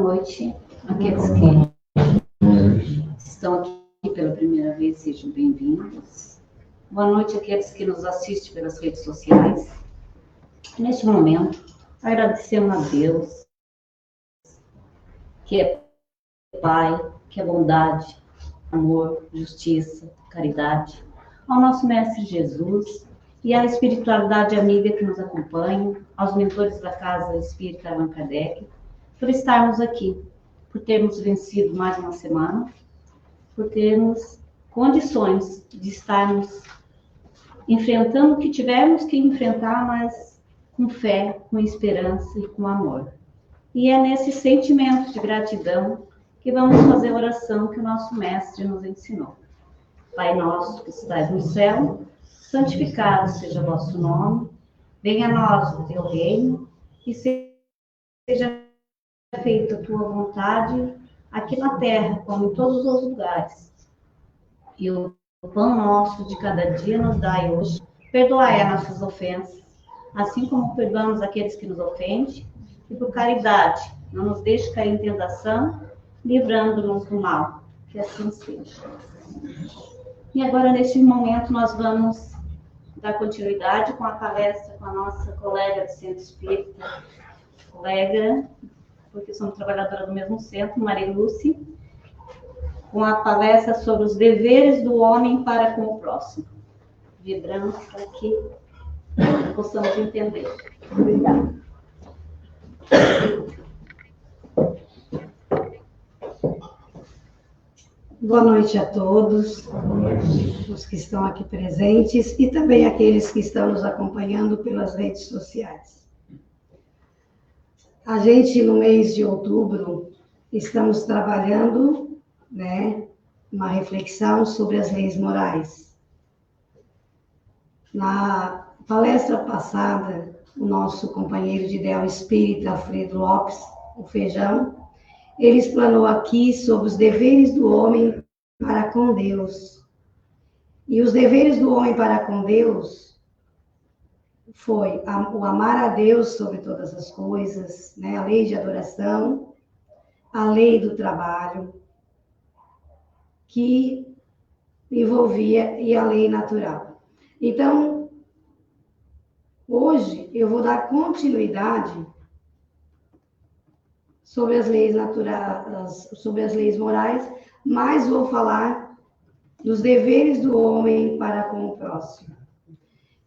noite. Aqueles que estão aqui pela primeira vez, sejam bem-vindos. Boa noite àqueles que nos assistem pelas redes sociais. Neste momento, agradecemos a Deus, que é Pai, que é bondade, amor, justiça, caridade, ao nosso Mestre Jesus e à espiritualidade amiga que nos acompanha, aos mentores da Casa Espírita Allan Kardec, por estarmos aqui, por termos vencido mais uma semana, por termos condições de estarmos enfrentando o que tivemos que enfrentar, mas com fé, com esperança e com amor. E é nesse sentimento de gratidão que vamos fazer a oração que o nosso Mestre nos ensinou. Pai nosso que estás no céu, santificado seja o vosso nome, venha a nós o teu reino, e seja feita a tua vontade, aqui na terra, como em todos os lugares. E o pão nosso de cada dia nos dai hoje. Perdoai as nossas ofensas, assim como perdoamos aqueles que nos ofendem, e por caridade, não nos deixe cair em tentação, livrando-nos do mal. Que assim seja. E agora, neste momento, nós vamos dar continuidade com a palestra com a nossa colega do Centro Espírita, colega, porque somos trabalhadoras do mesmo centro, Marilúcia, com a palestra sobre os deveres do homem para com o próximo. Vibramos para que possamos entender. Obrigada. Boa noite a todos, os que estão aqui presentes e também aqueles que estão nos acompanhando pelas redes sociais. A gente, no mês de outubro, estamos trabalhando, uma reflexão sobre as leis morais. Na palestra passada, o nosso companheiro de ideal espírita, Alfredo Lopes, o Feijão, ele explanou aqui sobre os deveres do homem para com Deus. E os deveres do homem para com Deus foi o amar a Deus sobre todas as coisas, a lei de adoração, a lei do trabalho, que envolvia, e a lei natural. Então, hoje eu vou dar continuidade sobre as leis naturais, sobre as leis morais, mas vou falar dos deveres do homem para com o próximo.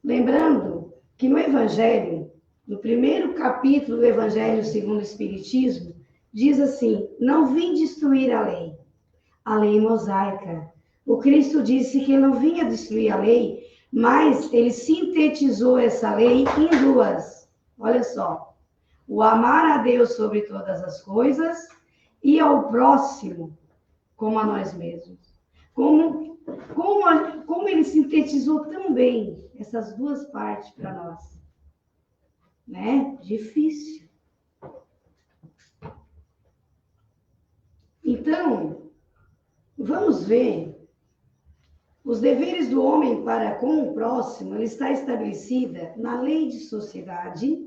Lembrando que no Evangelho, no primeiro capítulo do Evangelho segundo o Espiritismo, diz assim: não vim destruir a lei mosaica. O Cristo disse que ele não vinha destruir a lei, mas ele sintetizou essa lei em duas. Olha só. O amar a Deus sobre todas as coisas e ao próximo como a nós mesmos. Como ele sintetizou também essas duas partes para nós. Difícil. Então, vamos ver. Os deveres do homem para com o próximo, ele está estabelecida na lei de sociedade,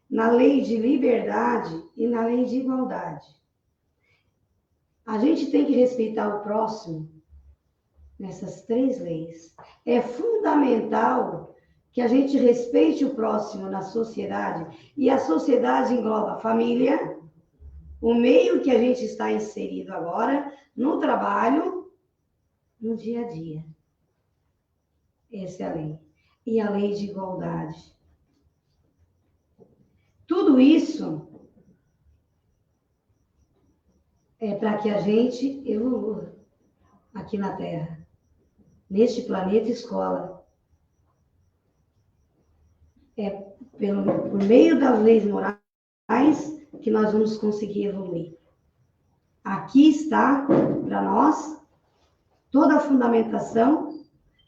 na lei de liberdade e na lei de igualdade. A gente tem que respeitar o próximo nessas três leis. É fundamental que a gente respeite o próximo na sociedade, e a sociedade engloba a família, o meio que a gente está inserido agora, no trabalho, no dia a dia. Essa é a lei. E a lei de igualdade. Tudo isso é para que a gente evolua aqui na Terra, neste planeta escola. É por meio das leis morais que nós vamos conseguir evoluir. Aqui está, para nós, toda a fundamentação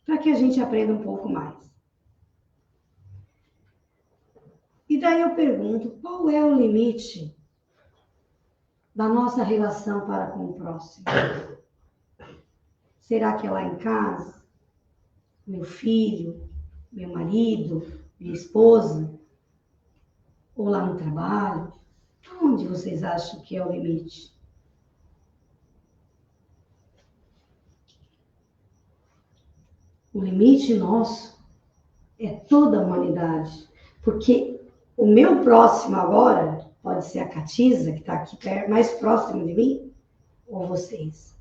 para que a gente aprenda um pouco mais. E daí eu pergunto, qual é o limite da nossa relação para com o próximo? Será que é lá em casa? Meu filho, meu marido, minha esposa? Ou lá no trabalho? Onde vocês acham que é o limite? O limite nosso é toda a humanidade. Porque o meu próximo agora pode ser a Catisa, que está aqui mais próximo de mim, ou vocês.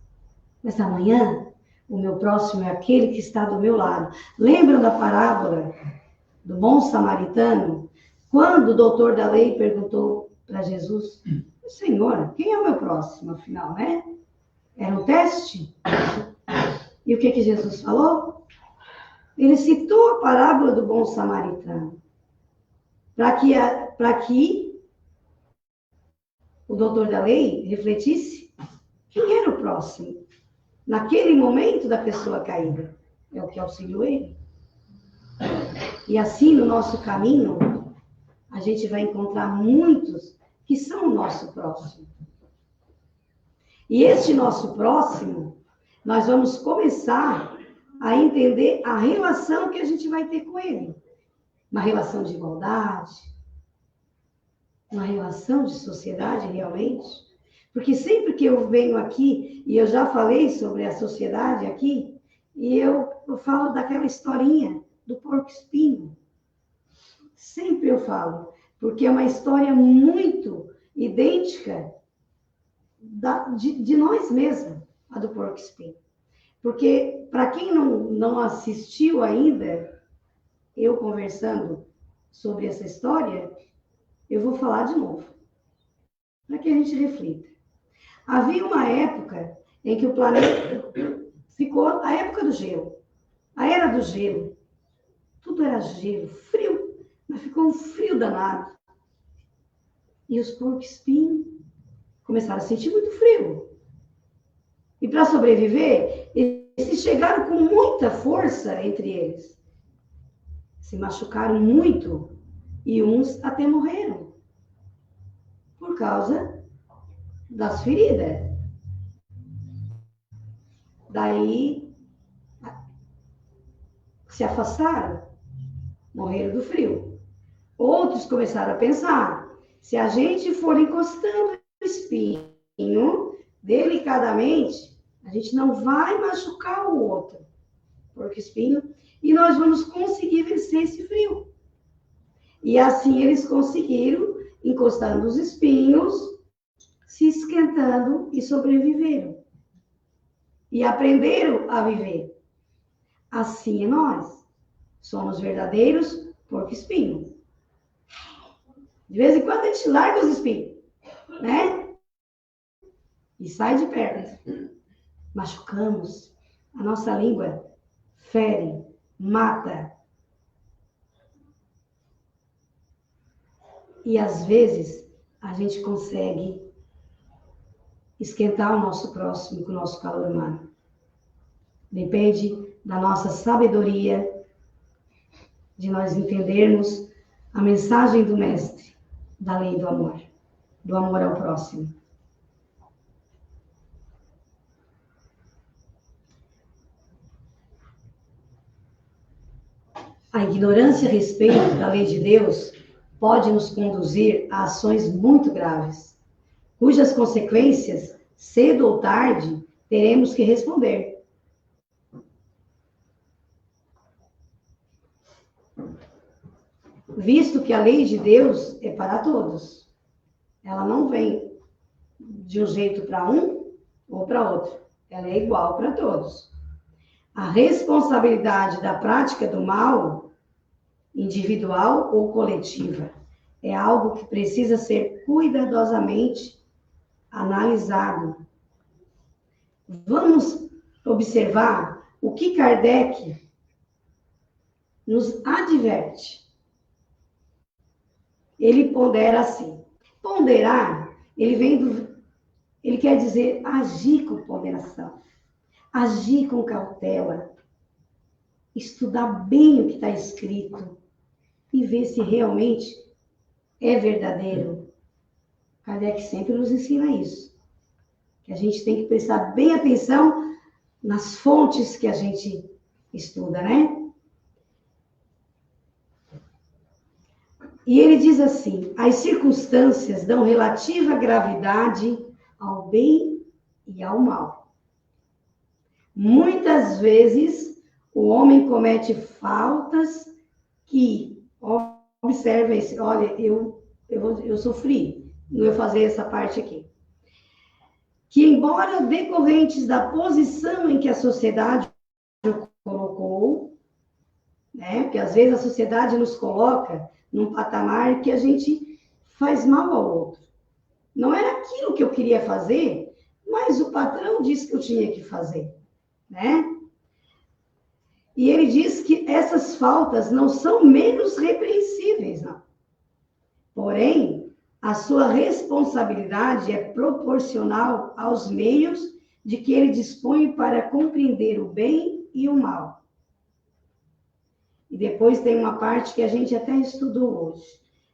Mas amanhã, o meu próximo é aquele que está do meu lado. Lembram da parábola do bom samaritano? Quando o doutor da lei perguntou para Jesus, Senhor, quem é o meu próximo, afinal, né? Era um teste? E o que Jesus falou? Ele citou a parábola do bom samaritano. Para que o doutor da lei refletisse quem era o próximo. Naquele momento da pessoa caída. É o que auxiliou ele. E assim, no nosso caminho, a gente vai encontrar muitos que são o nosso próximo. E este nosso próximo, nós vamos começar a entender a relação que a gente vai ter com ele. Uma relação de igualdade, uma relação de sociedade, realmente. Porque sempre que eu venho aqui, e eu já falei sobre a sociedade aqui, e eu falo daquela historinha do porco-espinho. Sempre eu falo, porque é uma história muito idêntica de nós mesmos, a do porco-espinho. Porque, para quem não assistiu ainda, eu conversando sobre essa história, eu vou falar de novo, para que a gente reflita. Havia uma época em que o planeta ficou, a época do gelo, a era do gelo. Tudo era gelo, frio, mas ficou um frio danado. E os porco-espinhos começaram a sentir muito frio. E para sobreviver, eles chegaram com muita força entre eles. Se machucaram muito e uns até morreram por causa das feridas. Daí se afastaram, morreram do frio. Outros começaram a pensar, se a gente for encostando o espinho delicadamente, a gente não vai machucar o outro, porco-espinho, e nós vamos conseguir vencer esse frio. E assim eles conseguiram, encostando os espinhos, se esquentando e sobreviveram. E aprenderam a viver. Assim é nós. Somos verdadeiros porco-espinho. De vez em quando a gente larga os espinhos, né? E sai de perto. Machucamos. A nossa língua fere, mata. E às vezes a gente consegue esquentar o nosso próximo com o nosso calor humano. Depende da nossa sabedoria, de nós entendermos a mensagem do Mestre, da lei do amor ao próximo. A ignorância a respeito da lei de Deus pode nos conduzir a ações muito graves, cujas consequências, cedo ou tarde, teremos que responder. Visto que a lei de Deus é para todos. Ela não vem de um jeito para um ou para outro. Ela é igual para todos. A responsabilidade da prática do mal, individual ou coletiva, é algo que precisa ser cuidadosamente analisado. Vamos observar o que Kardec nos adverte. Ele pondera assim. Ponderar, ele quer dizer agir com ponderação, agir com cautela, estudar bem o que está escrito e ver se realmente é verdadeiro. Kardec sempre nos ensina isso, que a gente tem que prestar bem atenção nas fontes que a gente estuda, né? E ele diz assim: as circunstâncias dão relativa gravidade ao bem e ao mal. Muitas vezes o homem comete faltas que, observa esse, olha, eu sofri no eu fazer essa parte aqui. Que embora decorrentes da posição em que a sociedade o colocou, né? Porque às vezes a sociedade nos coloca num patamar que a gente faz mal ao outro. Não era aquilo que eu queria fazer, mas o patrão disse que eu tinha que fazer, né? E ele diz que essas faltas não são menos repreensíveis, não. Porém, a sua responsabilidade é proporcional aos meios de que ele dispõe para compreender o bem e o mal. E depois tem uma parte que a gente até estudou hoje.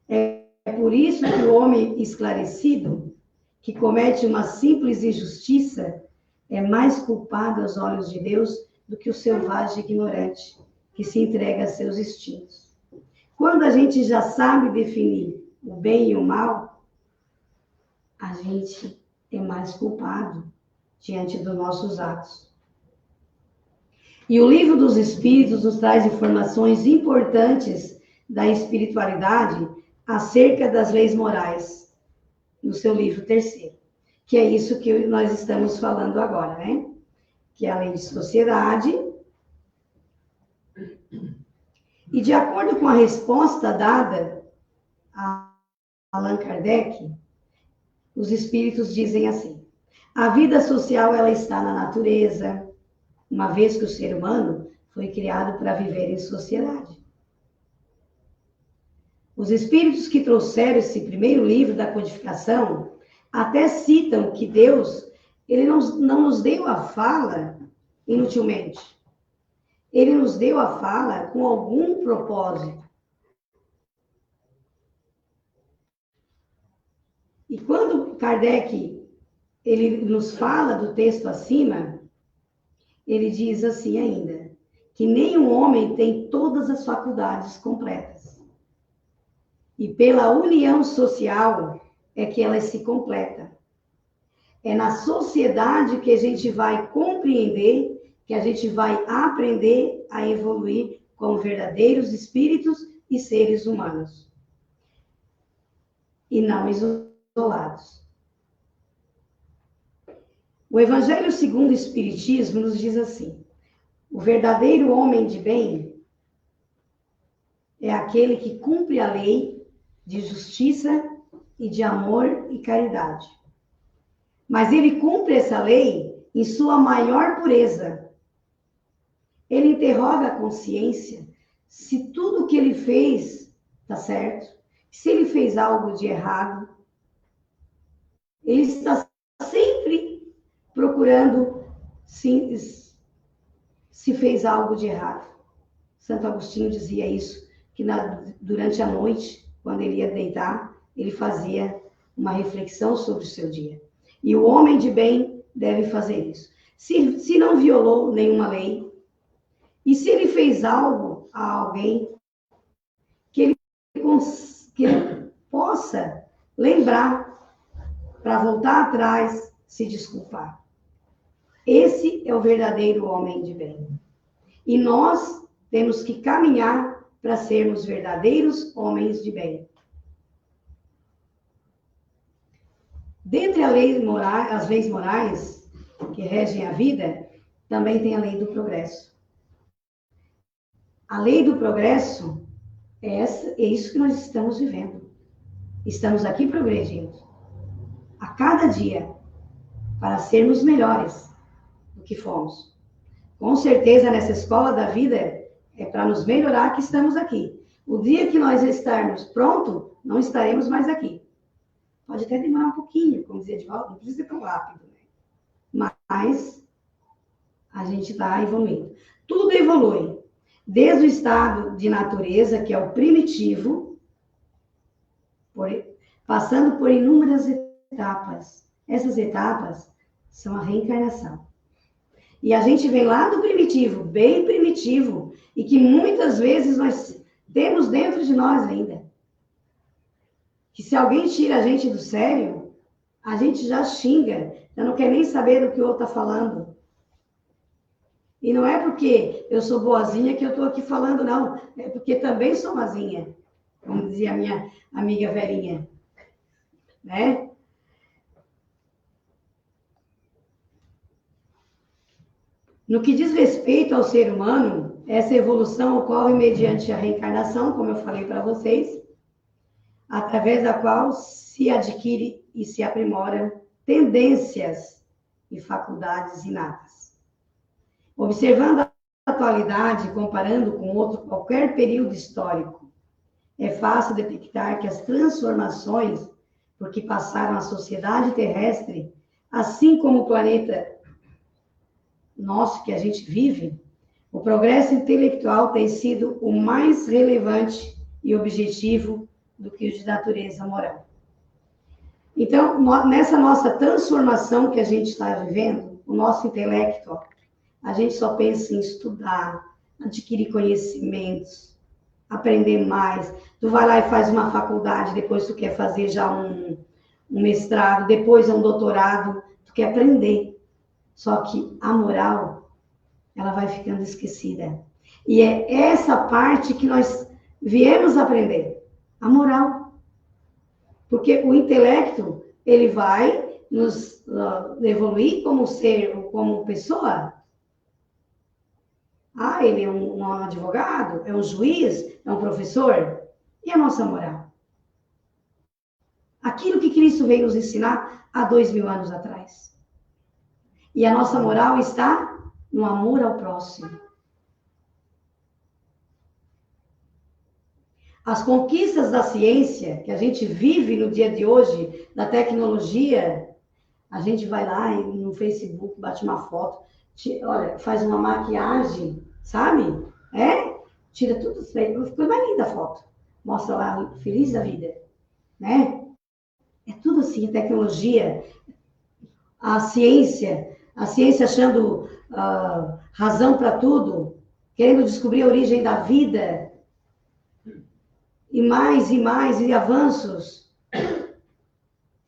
É por isso que o homem esclarecido, que comete uma simples injustiça, é mais culpado aos olhos de Deus do que o selvagem ignorante, que se entrega a seus instintos. Quando a gente já sabe definir o bem e o mal, a gente é mais culpado diante dos nossos atos. E o Livro dos Espíritos nos traz informações importantes da espiritualidade acerca das leis morais, no seu livro 3º, que é isso que nós estamos falando agora, né? Que é a lei de sociedade. E de acordo com a resposta dada a Allan Kardec, os espíritos dizem assim: a vida social ela está na natureza, uma vez que o ser humano foi criado para viver em sociedade. Os espíritos que trouxeram esse primeiro livro da codificação até citam que Deus, ele não nos deu a fala inutilmente. Ele nos deu a fala com algum propósito. E quando Kardec ele nos fala do texto acima, ele diz assim ainda, que nenhum homem tem todas as faculdades completas. E pela união social é que elas se completam. É na sociedade que a gente vai compreender, que a gente vai aprender a evoluir como verdadeiros espíritos e seres humanos. E não isolados. O Evangelho segundo o Espiritismo nos diz assim: o verdadeiro homem de bem é aquele que cumpre a lei de justiça e de amor e caridade. Mas ele cumpre essa lei em sua maior pureza. Ele interroga a consciência se tudo o que ele fez está certo, se ele fez algo de errado. Ele está sempre procurando se fez algo de errado. Santo Agostinho dizia isso, que durante a noite, quando ele ia deitar, ele fazia uma reflexão sobre o seu dia. E o homem de bem deve fazer isso. Se não violou nenhuma lei, e se ele fez algo a alguém, que ele possa lembrar para voltar atrás, se desculpar. Esse é o verdadeiro homem de bem. E nós temos que caminhar para sermos verdadeiros homens de bem. Dentre as leis morais que regem a vida, também tem a lei do progresso. A lei do progresso é isso que nós estamos vivendo. Estamos aqui progredindo. A cada dia, para sermos melhores do que fomos. Com certeza, nessa escola da vida, é para nos melhorar que estamos aqui. O dia que nós estarmos prontos, não estaremos mais aqui. Pode até demorar um pouquinho, como dizia de volta, não precisa ser tão rápido, né? Mas a gente está evoluindo. Tudo evolui. Desde o estado de natureza, que é o primitivo, passando por inúmeras etapas. Essas etapas são a reencarnação. E a gente vem lá do primitivo, bem primitivo, e que muitas vezes nós temos dentro de nós ainda. que se alguém tira a gente do sério, a gente já xinga, já não quer nem saber do que o outro está falando. E não é porque eu sou boazinha que eu estou aqui falando, não. É porque também sou mazinha, como dizia a minha amiga Verinha. Né? No que diz respeito ao ser humano, essa evolução ocorre mediante a reencarnação, como eu falei para vocês, através da qual se adquire e se aprimora tendências e faculdades inatas. Observando a atualidade, comparando com outro qualquer período histórico, é fácil detectar que as transformações por que passaram a sociedade terrestre, assim como o planeta nosso que a gente vive, o progresso intelectual tem sido o mais relevante e objetivo do que o de natureza moral. Então, nessa nossa transformação que a gente está vivendo, o nosso intelecto, a gente só pensa em estudar, adquirir conhecimentos, aprender mais. Tu vai lá e faz uma faculdade, depois tu quer fazer já um mestrado, depois um doutorado, tu quer aprender. Só que a moral, ela vai ficando esquecida. E é essa parte que nós viemos aprender, a moral. Porque o intelecto, ele vai nos evoluir como ser, como pessoa. Ah, ele é um advogado, é um juiz, é um professor. E a nossa moral? Aquilo que Cristo veio nos ensinar há 2000 anos atrás. E a nossa moral está no amor ao próximo. As conquistas da ciência que a gente vive no dia de hoje, da tecnologia, a gente vai lá no Facebook, bate uma foto, olha, faz uma maquiagem, sabe? Tira tudo, ficou mais linda a foto. Mostra lá, feliz da vida, né? É tudo assim, a tecnologia, a ciência achando razão para tudo, querendo descobrir a origem da vida, e avanços,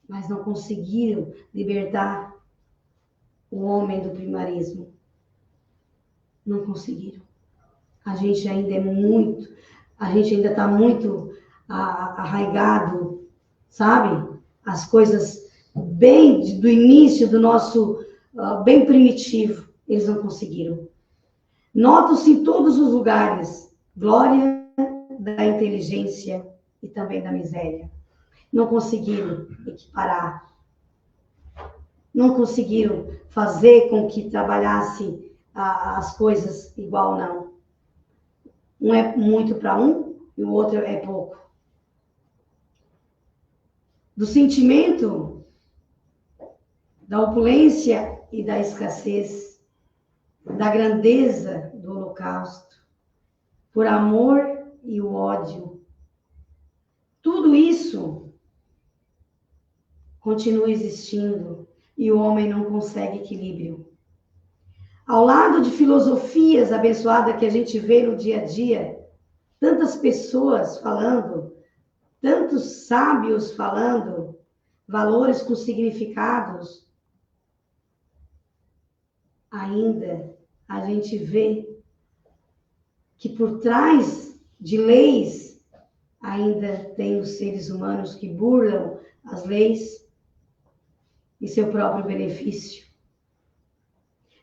mas não conseguiram libertar o homem do primarismo. Não conseguiram. A gente ainda está muito arraigado, sabe? As coisas bem do início do nosso, bem primitivo, eles não conseguiram. Notam-se em todos os lugares glória da inteligência e também da miséria. Não conseguiram equiparar. Não conseguiram fazer com que trabalhasse as coisas igual, não. Um é muito para um e o outro é pouco. Do sentimento da opulência e da escassez, da grandeza do holocausto, por amor e o ódio. Tudo isso continua existindo e o homem não consegue equilíbrio. Ao lado de filosofias abençoadas que a gente vê no dia a dia, tantas pessoas falando, tantos sábios falando, valores com significados, ainda a gente vê que por trás de leis ainda tem os seres humanos que burlam as leis em seu próprio benefício,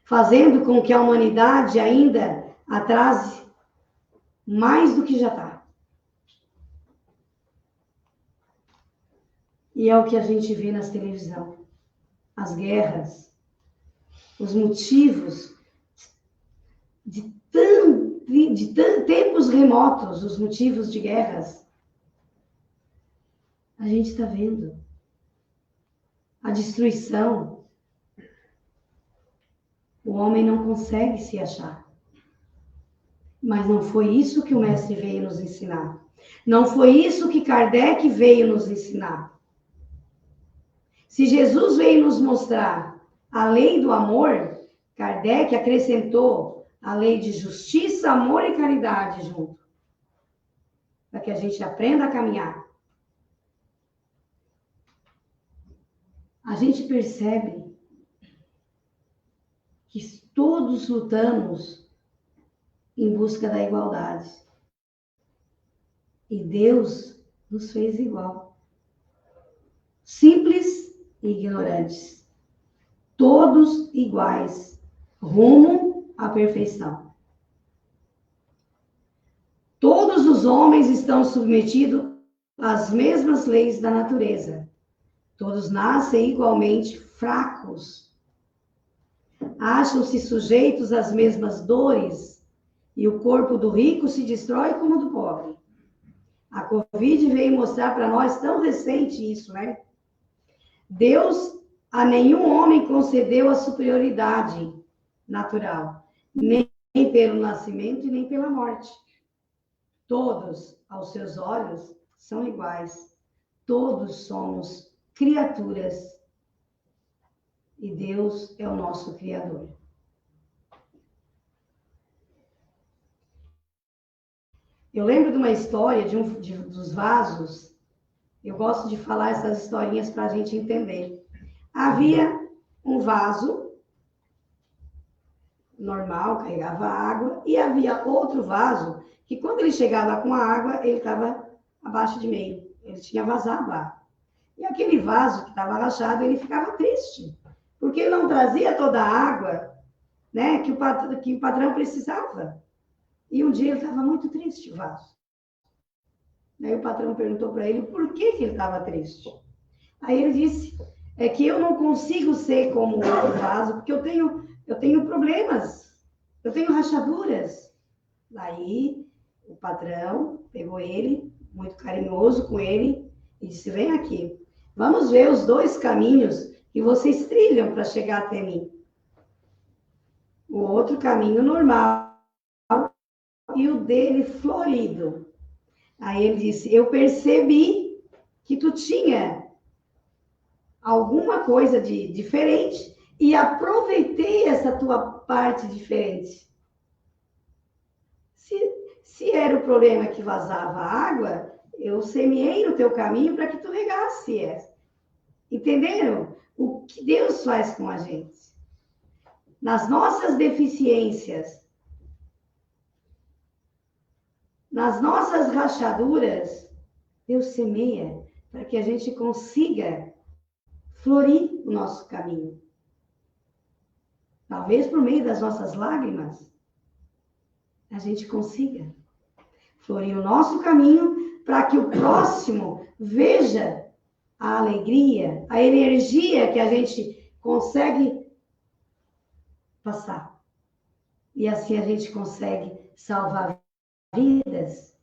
fazendo com que a humanidade ainda atrase mais do que já está. E é o que a gente vê nas televisão. As guerras, os motivos de tempos remotos, os motivos de guerras. A gente está vendo a destruição. O homem não consegue se achar. Mas não foi isso que o mestre veio nos ensinar. Não foi isso que Kardec veio nos ensinar. Se Jesus veio nos mostrar a lei do amor, Kardec acrescentou a lei de justiça, amor e caridade junto. Para que a gente aprenda a caminhar. a gente percebe que todos lutamos em busca da igualdade. E Deus nos fez igual. Simples e ignorantes. Todos iguais, rumo à perfeição. Todos os homens estão submetidos às mesmas leis da natureza. Todos nascem igualmente fracos. Acham-se sujeitos às mesmas dores e o corpo do rico se destrói como o do pobre. A Covid veio mostrar para nós, tão recente isso, né? Deus a nenhum homem concedeu a superioridade natural, nem pelo nascimento e nem pela morte. Todos, aos seus olhos, são iguais. Todos somos criaturas. E Deus é o nosso Criador. Eu lembro de uma história dos vasos. Eu gosto de falar essas historinhas para a gente entender. Havia um vaso normal, carregava água, e havia outro vaso que, quando ele chegava com a água, ele estava abaixo de meio. Ele tinha vazado água. E aquele vaso que estava rachado, ele ficava triste, porque ele não trazia toda a água, né, que o patrão precisava. E um dia ele estava muito triste, o vaso. Aí o patrão perguntou para ele por que ele estava triste. Aí ele disse, é que eu não consigo ser como o outro vaso, porque eu tenho problemas, eu tenho rachaduras. Aí o patrão pegou ele, muito carinhoso com ele, e disse, vem aqui, vamos ver os dois caminhos que vocês trilham para chegar até mim. O outro caminho normal e o dele florido. Aí ele disse, eu percebi que tu tinha alguma coisa de diferente e aproveitei essa tua parte diferente. Se era o problema que vazava água, eu semeei no teu caminho para que tu regasse essa. Entenderam? O que Deus faz com a gente? Nas nossas deficiências, nas nossas rachaduras, Deus semeia para que a gente consiga florir o nosso caminho. Talvez por meio das nossas lágrimas, a gente consiga florir o nosso caminho para que o próximo veja a alegria, a energia que a gente consegue passar. E assim a gente consegue salvar vidas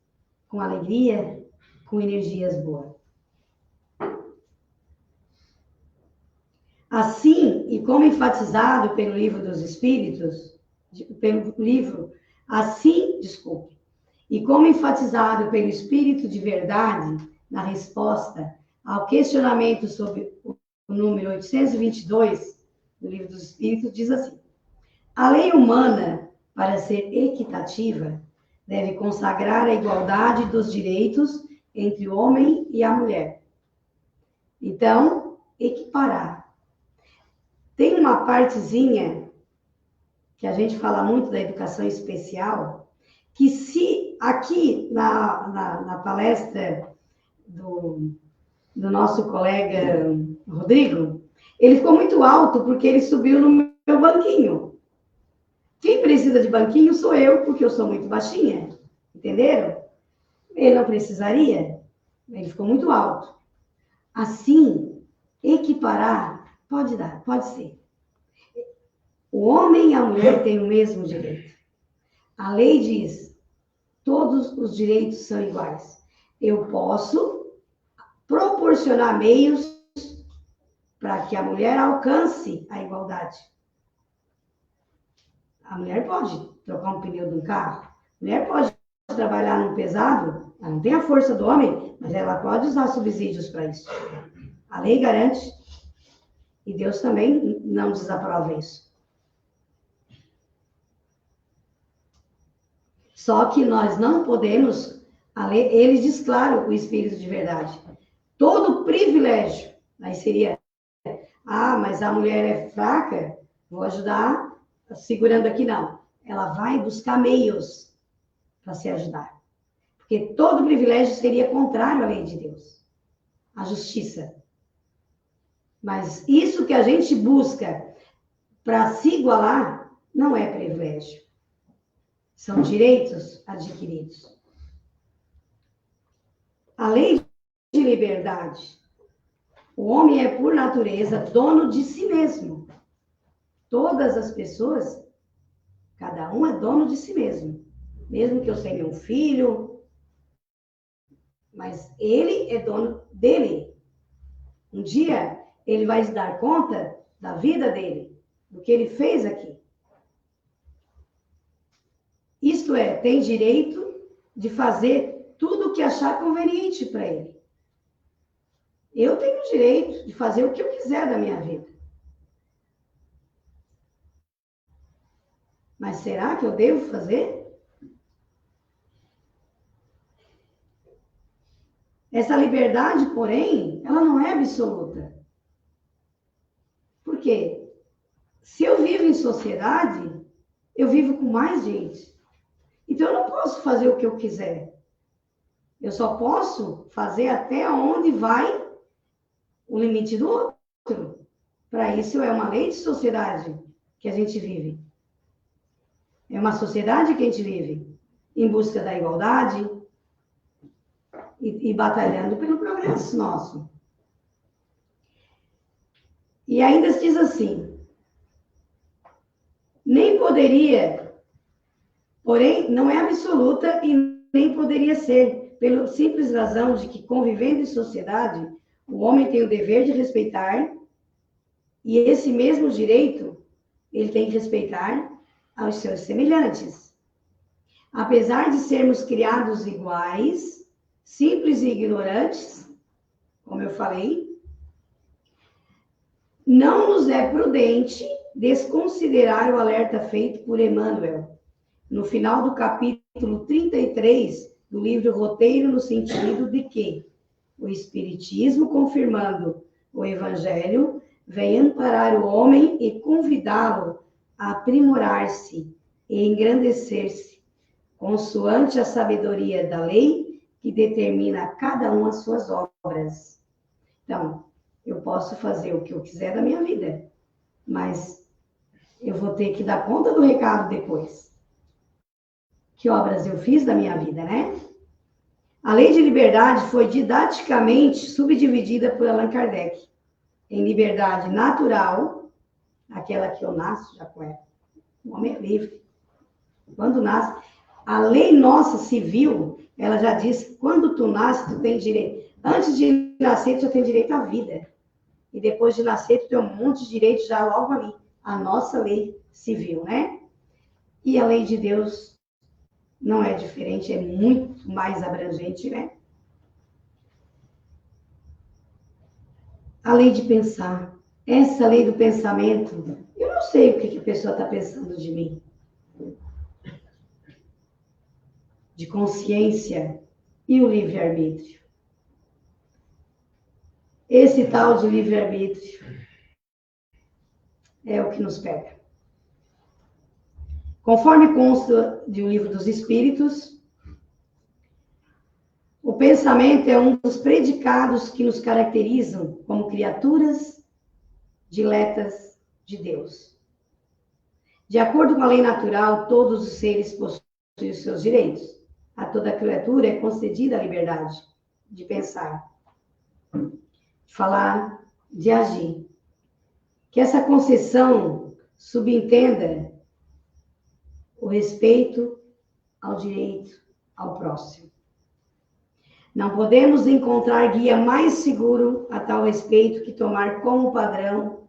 com alegria, com energias boas. Assim, e como enfatizado pelo Livro dos Espíritos, e como enfatizado pelo Espírito de Verdade, na resposta ao questionamento sobre o número 822 do Livro dos Espíritos, diz assim, a lei humana, para ser equitativa, deve consagrar a igualdade dos direitos entre o homem e a mulher. Então, equiparar. Tem uma partezinha, que a gente fala muito da educação especial, que se aqui na palestra do nosso colega Rodrigo, ele ficou muito alto porque ele subiu no meu banquinho. Quem precisa de banquinho sou eu, porque eu sou muito baixinha. Entenderam? Ele não precisaria. Ele ficou muito alto. Assim, equiparar, pode ser. O homem e a mulher têm o mesmo direito. A lei diz, todos os direitos são iguais. Eu posso proporcionar meios para que a mulher alcance a igualdade. A mulher pode trocar um pneu de um carro, a mulher pode trabalhar num pesado, ela não tem a força do homem, mas ela pode usar subsídios para isso. A lei garante, e Deus também não desaprova isso. Só que nós não podemos, ele diz claro, o Espírito de Verdade, todo privilégio, aí seria Ah, mas a mulher é fraca, vou ajudar segurando aqui, não. Ela vai buscar meios para se ajudar. Porque todo privilégio seria contrário à lei de Deus, à justiça. Mas isso que a gente busca para se igualar não é privilégio. São direitos adquiridos. A lei de liberdade. O homem é, por natureza, dono de si mesmo. Todas as pessoas, cada um é dono de si mesmo. Mesmo que eu tenha um filho, mas ele é dono dele. Um dia, ele vai se dar conta da vida dele, do que ele fez aqui. Isto é, tem direito de fazer tudo o que achar conveniente para ele. Eu tenho o direito de fazer o que eu quiser da minha vida. Mas será que eu devo fazer? Essa liberdade, porém, ela não é absoluta. Por quê? Se eu vivo em sociedade, eu vivo com mais gente. Então, eu não posso fazer o que eu quiser. Eu só posso fazer até onde vai o limite do outro. Para isso, é uma lei de sociedade que a gente vive. É uma sociedade que a gente vive em busca da igualdade e batalhando pelo progresso nosso. E ainda se diz assim, nem poderia, porém, não é absoluta e nem poderia ser, pela simples razão de que, convivendo em sociedade, o homem tem o dever de respeitar, e esse mesmo direito ele tem que respeitar aos seus semelhantes. Apesar de sermos criados iguais, simples e ignorantes, como eu falei, não nos é prudente desconsiderar o alerta feito por Emmanuel, no final do capítulo 33 do livro Roteiro, no sentido de que o Espiritismo, confirmando o Evangelho, vem amparar o homem e convidá-lo a aprimorar-se e engrandecer-se, consoante a sabedoria da lei que determina a cada um as suas obras. Então, eu posso fazer o que eu quiser da minha vida, mas eu vou ter que dar conta do recado depois. Que obras eu fiz da minha vida, né? A lei de liberdade foi didaticamente subdividida por Allan Kardec em liberdade natural, aquela que eu nasço já com ela. O homem é livre. Quando nasce, a lei nossa civil, ela já diz que quando tu nasce, tu tem direito. Antes de nascer, tu já tem direito à vida. E depois de nascer, tu tem um monte de direitos já logo ali. A nossa lei civil, né? E a lei de Deus não é diferente, é muito mais abrangente, né? A lei de pensar. Essa lei do pensamento, eu não sei o que a pessoa está pensando de mim. De consciência e o livre-arbítrio. Esse tal de livre-arbítrio é o que nos pega. Conforme consta de O Livro dos Espíritos, o pensamento é um dos predicados que nos caracterizam como criaturas diletas de Deus. De acordo com a lei natural, todos os seres possuem os seus direitos. A toda criatura é concedida a liberdade de pensar, de falar, de agir. Que essa concessão subentenda o respeito ao direito ao próximo. Não podemos encontrar guia mais seguro a tal respeito que tomar como padrão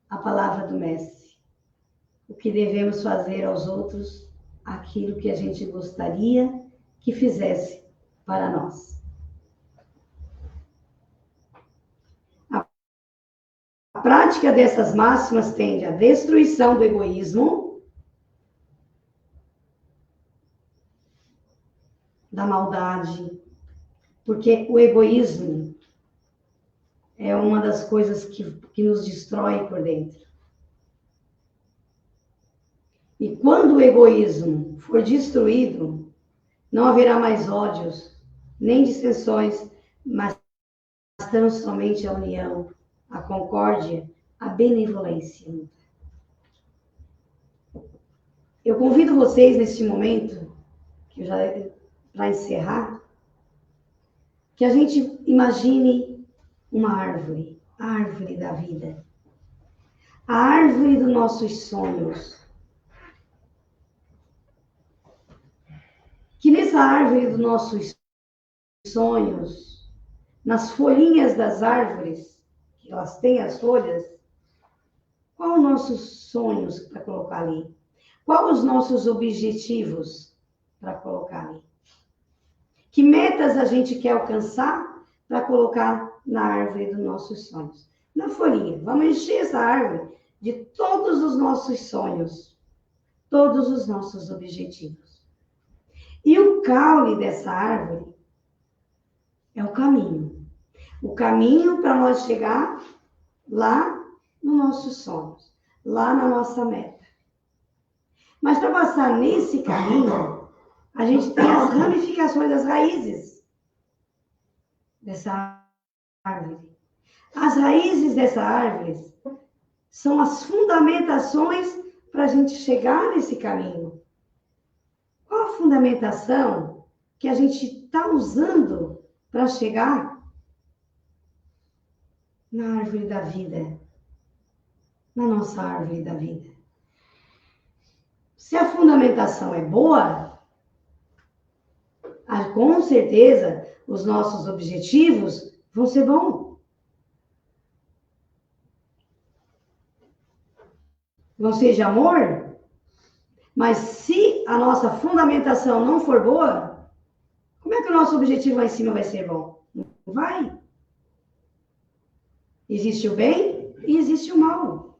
a palavra do Mestre. O que devemos fazer aos outros, aquilo que a gente gostaria que fizesse para nós. A prática dessas máximas tende à destruição do egoísmo, da maldade, porque o egoísmo é uma das coisas que nos destrói por dentro. E quando o egoísmo for destruído, não haverá mais ódios, nem dissensões, mas tão somente a união, a concórdia, a benevolência. Eu convido vocês neste momento, que eu já para encerrar, que a gente imagine uma árvore, a árvore da vida, a árvore dos nossos sonhos. Que nessa árvore dos nossos sonhos, nas folhinhas das árvores, que elas têm as folhas, qual os nossos sonhos para colocar ali? Qual os nossos objetivos para colocar ali? Que metas a gente quer alcançar para colocar na árvore dos nossos sonhos? Na folhinha. Vamos encher essa árvore de todos os nossos sonhos, todos os nossos objetivos. E o caule dessa árvore é o caminho. O caminho para nós chegar lá nos nossos sonhos, lá na nossa meta. Mas para passar nesse caminho, a gente tem as ramificações das raízes dessa árvore. As raízes dessa árvore são as fundamentações para a gente chegar nesse caminho. Qual a fundamentação que a gente está usando para chegar na árvore da vida? Na nossa árvore da vida. Se a fundamentação é boa, com certeza os nossos objetivos vão ser bons. Vão ser de amor, mas se a nossa fundamentação não for boa, como é que o nosso objetivo lá em cima vai ser bom? Não vai. Existe o bem e existe o mal.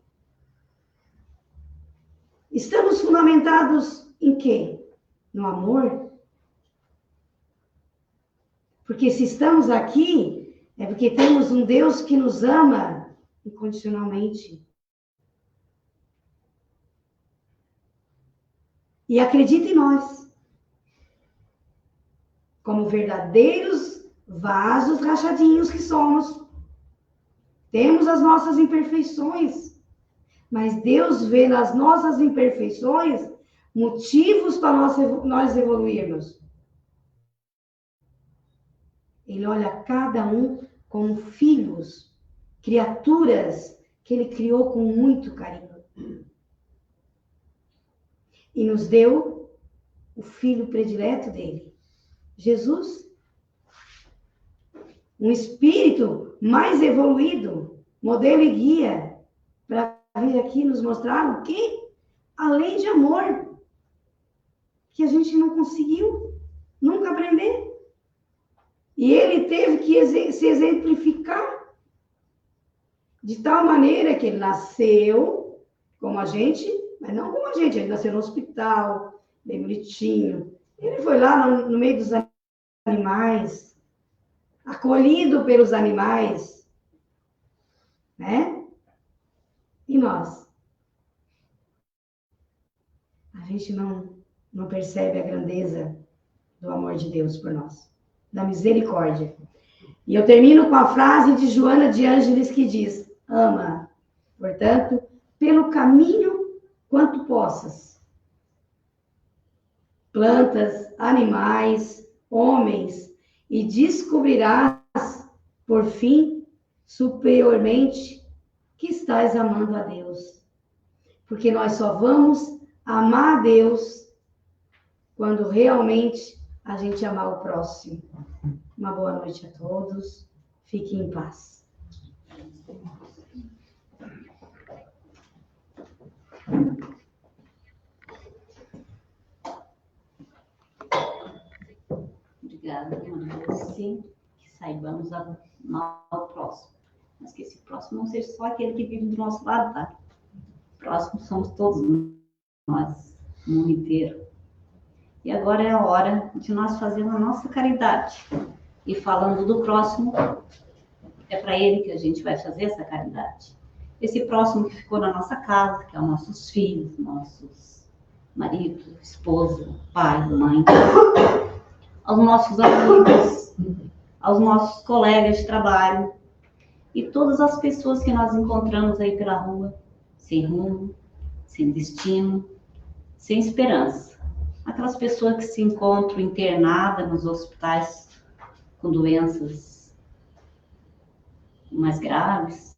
Estamos fundamentados em quê? No amor? Porque se estamos aqui, é porque temos um Deus que nos ama incondicionalmente. E acredita em nós. Como verdadeiros vasos rachadinhos que somos. Temos as nossas imperfeições. Mas Deus vê nas nossas imperfeições motivos para nós evoluirmos. Ele olha cada um como filhos, criaturas que ele criou com muito carinho. E nos deu o filho predileto dele, Jesus. Um espírito mais evoluído, modelo e guia, para vir aqui nos mostrar o quê? Além de amor, que a gente não conseguiu nunca aprender. E ele teve que se exemplificar de tal maneira que ele nasceu como a gente, mas não como a gente. Ele nasceu no hospital, bem bonitinho. Ele foi lá no meio dos animais, acolhido pelos animais, né? E nós? A gente não percebe a grandeza do amor de Deus por nós, da misericórdia. E eu termino com a frase de Joana de Ângeles que diz: ama, portanto, pelo caminho quanto possas. Plantas, animais, homens, e descobrirás, por fim, superiormente, que estás amando a Deus. Porque nós só vamos amar a Deus quando realmente a gente amar o próximo. Uma boa noite a todos. Fiquem em paz. Obrigada, Sim, que saibamos amar o próximo. Mas que esse próximo não seja só aquele que vive do nosso lado, tá? Próximo somos todos nós, o mundo inteiro. E agora é a hora de nós fazermos a nossa caridade. E falando do próximo, é para ele que a gente vai fazer essa caridade. Esse próximo que ficou na nossa casa, que é os nossos filhos, nossos maridos, esposa, pai, mãe, aos nossos amigos, aos nossos colegas de trabalho e todas as pessoas que nós encontramos aí pela rua, sem rumo, sem destino, sem esperança. Aquelas pessoas que se encontram internadas nos hospitais com doenças mais graves,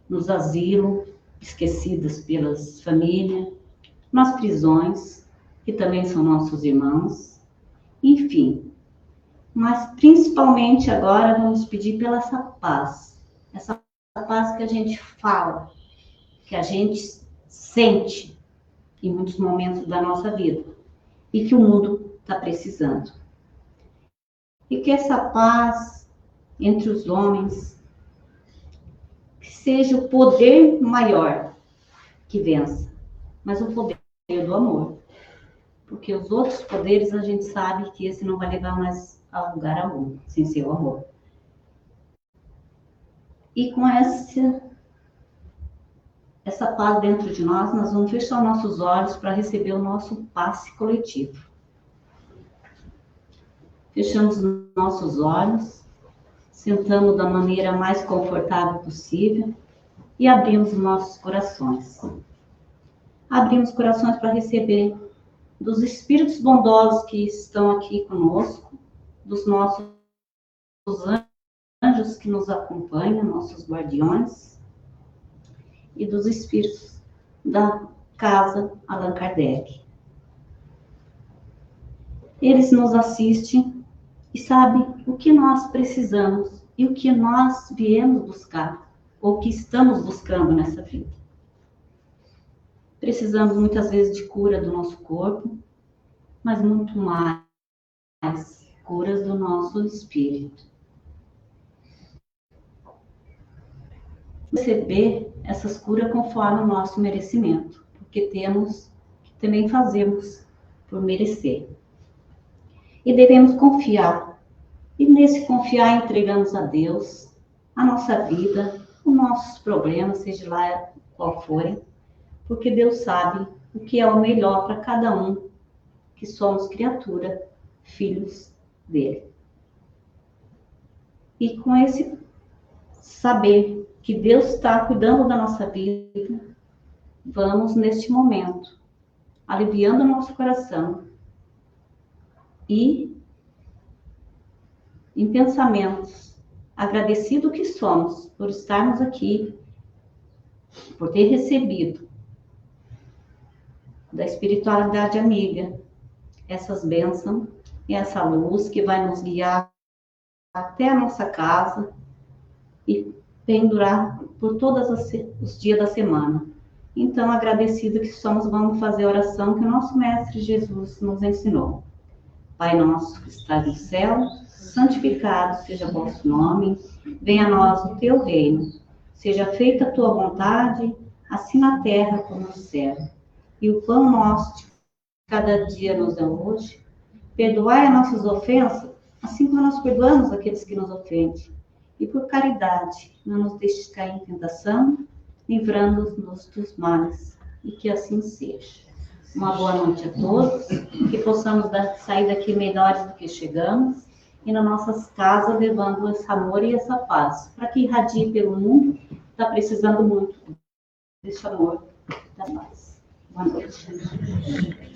nos asilos, esquecidas pelas famílias, nas prisões, que também são nossos irmãos, enfim. Mas principalmente agora vamos pedir pela essa paz que a gente fala, que a gente sente em muitos momentos da nossa vida e que o mundo está precisando. E que essa paz entre os homens, que seja o poder maior que vença, mas o poder do amor. Porque os outros poderes a gente sabe que esse não vai levar mais a lugar algum, sem ser o amor. E com essa paz dentro de nós vamos fechar nossos olhos para receber o nosso passe coletivo. Fechamos nossos olhos, sentamos da maneira mais confortável possível e abrimos nossos corações. Abrimos corações para receber dos espíritos bondosos que estão aqui conosco, dos nossos anjos que nos acompanham, nossos guardiões, e dos espíritos da casa Allan Kardec. Eles nos assistem e sabem o que nós precisamos e o que nós viemos buscar, ou que estamos buscando nessa vida. Precisamos muitas vezes de cura do nosso corpo, mas muito mais curas do nosso espírito. Receber essas curas conforme o nosso merecimento, porque temos que também fazemos por merecer. E devemos confiar. E nesse confiar entregamos a Deus a nossa vida, os nossos problemas, seja lá qual forem, porque Deus sabe o que é o melhor para cada um, que somos criatura, filhos dele. E com esse saber que Deus está cuidando da nossa vida, vamos neste momento, aliviando o nosso coração e, em pensamentos, agradecido que somos por estarmos aqui, por ter recebido da espiritualidade amiga essas bênçãos e essa luz que vai nos guiar até a nossa casa e pendurar por todos os dias da semana. Então, agradecido que somos, vamos fazer a oração que o nosso Mestre Jesus nos ensinou. Pai nosso que estás no céu, santificado seja o vosso nome, venha a nós o teu reino, seja feita a tua vontade, assim na terra como no céu. E o pão nosso de cada dia nos dá hoje, perdoai as nossas ofensas, assim como nós perdoamos aqueles que nos ofendem. E por caridade, não nos deixes cair em tentação, livrando-nos dos males, e que assim seja. Uma boa noite a todos, que possamos sair daqui melhores do que chegamos, e nas nossas casas levando esse amor e essa paz, para que irradie pelo mundo, está precisando muito desse amor e da paz. Boa noite.